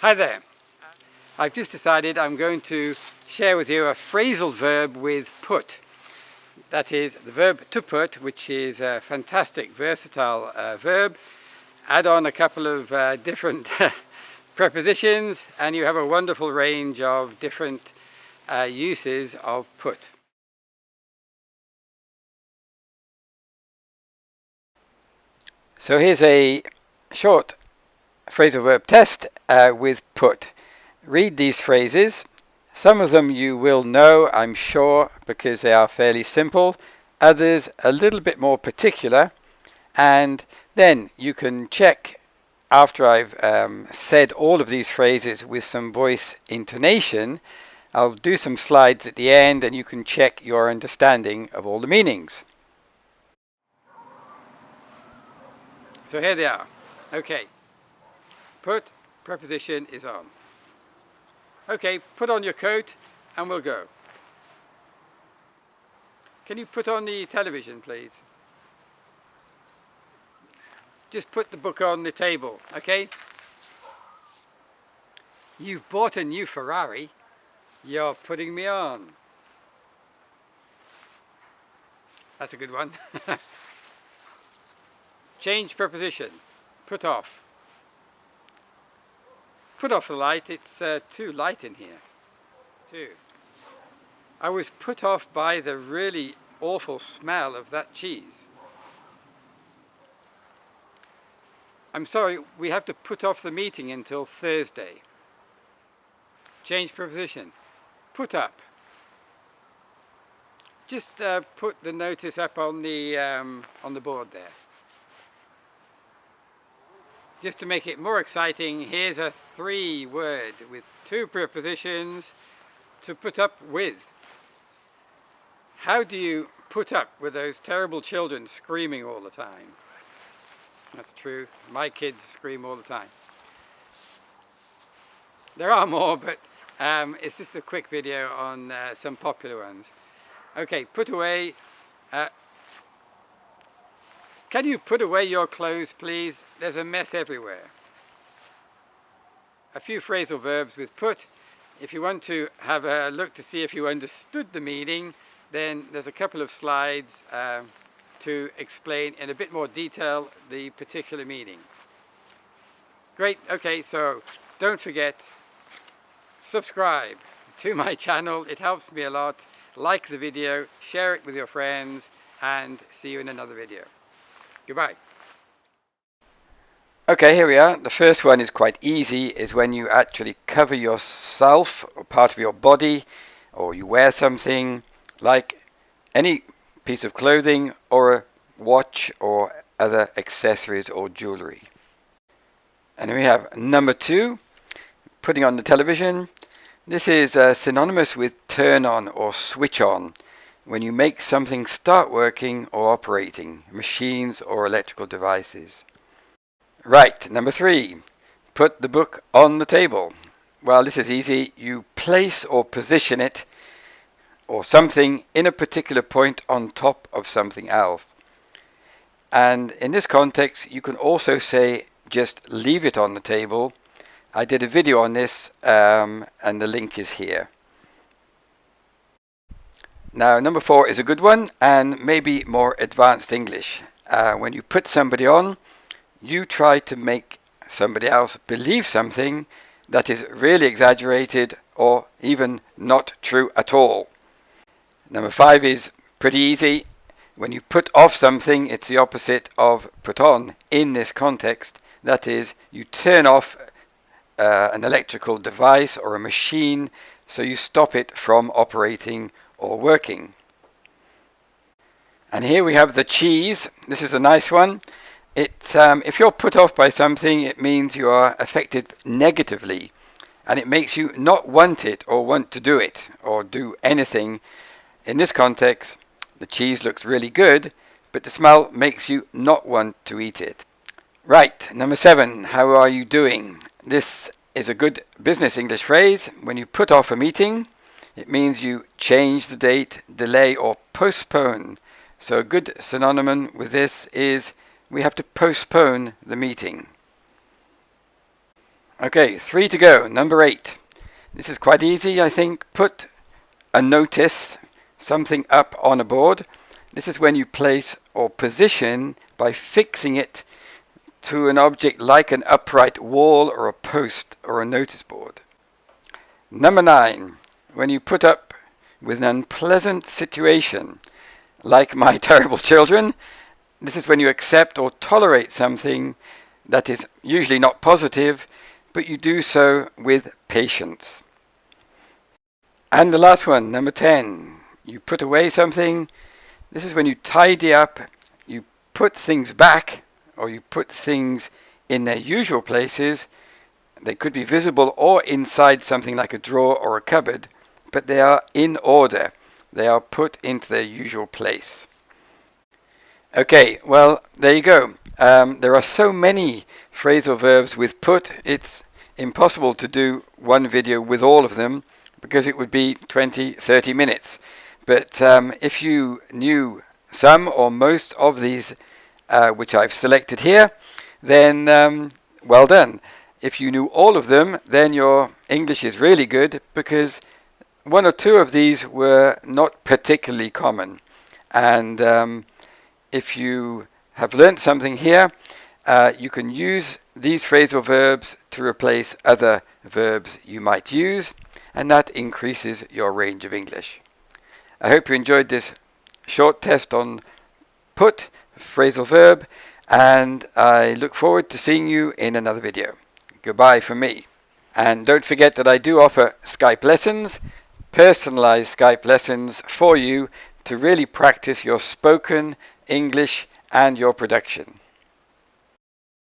Hi there. I've just decided I'm going to share with you a phrasal verb with put. That is the verb to put, which is a fantastic versatile verb. Add on a couple of different prepositions and you have a wonderful range of different uses of put. So here's a short phrasal verb test with put. Read these phrases. Some of them you will know, I'm sure, because they are fairly simple. Others a little bit more particular. And then you can check after I've said all of these phrases with some voice intonation. I'll do some slides at the end and you can check your understanding of all the meanings. So here they are. Okay. Put, preposition is on. Okay, put on your coat and we'll go. Can you put on the television, please? Just put the book on the table, okay? You've bought a new Ferrari. You're putting me on. That's a good one. Change preposition. Put off. Put off the light, it's too light in here. 2. I was put off by the really awful smell of that cheese. I'm sorry, we have to put off the meeting until Thursday. Change preposition. Put up. Just put the notice up on the board there. Just to make it more exciting, here's a 3-word with 2 prepositions to put up with. How do you put up with those terrible children screaming all the time? That's true. My kids scream all the time. There are more, but it's just a quick video on some popular ones. Okay, put away. Can you put away your clothes, please? There's a mess everywhere. A few phrasal verbs with put. If you want to have a look to see if you understood the meaning, then there's a couple of slides to explain in a bit more detail the particular meaning. Great, okay, so don't forget, subscribe to my channel. It helps me a lot. Like the video, share it with your friends, and see you in another video. Goodbye. Okay, here we are. The first one is quite easy, is when you actually cover yourself or part of your body, or you wear something like any piece of clothing or a watch or other accessories or jewelry. And then we have number 2, putting on the television. This is synonymous with turn on or switch on. When you make something start working or operating, machines or electrical devices. Right, number 3, put the book on the table. Well, this is easy. You place or position it or something in a particular point on top of something else. And in this context, you can also say just leave it on the table. I did a video on this and the link is here. Now, number 4 is a good one and maybe more advanced English. When you put somebody on, you try to make somebody else believe something that is really exaggerated or even not true at all. Number 5 is pretty easy. When you put off something, it's the opposite of put on in this context. That is, you turn off an electrical device or a machine, so you stop it from operating or working. And here we have the cheese. This is a nice one. If you're put off by something, it means you are affected negatively, and it makes you not want it or want to do it or do anything. In this context, the cheese looks really good, but the smell makes you not want to eat it. Right, number 7, how are you doing? This is a good business English phrase. When you put off a meeting, it means you change the date, delay or postpone. So a good synonym with this is we have to postpone the meeting. Okay, 3 to go. Number 8. This is quite easy, I think. Put a notice, something up on a board. This is when you place or position by fixing it to an object like an upright wall or a post or a notice board. Number 9. When you put up with an unpleasant situation, like my terrible children. This is when you accept or tolerate something that is usually not positive, but you do so with patience. And the last one, number 10. You put away something. This is when you tidy up, you put things back, or you put things in their usual places. They could be visible or inside something like a drawer or a cupboard, but they are in order. They are put into their usual place. Okay, well, there you go. There are so many phrasal verbs with put, it's impossible to do one video with all of them because it would be 20-30 minutes. But if you knew some or most of these which I've selected here, then well done. If you knew all of them, then your English is really good because one or two of these were not particularly common. And if you have learnt something here, you can use these phrasal verbs to replace other verbs you might use, and that increases your range of English. I hope you enjoyed this short test on put, phrasal verb, and I look forward to seeing you in another video. Goodbye from me. And don't forget that I do offer Skype lessons, personalized Skype lessons for you to really practice your spoken English and your production.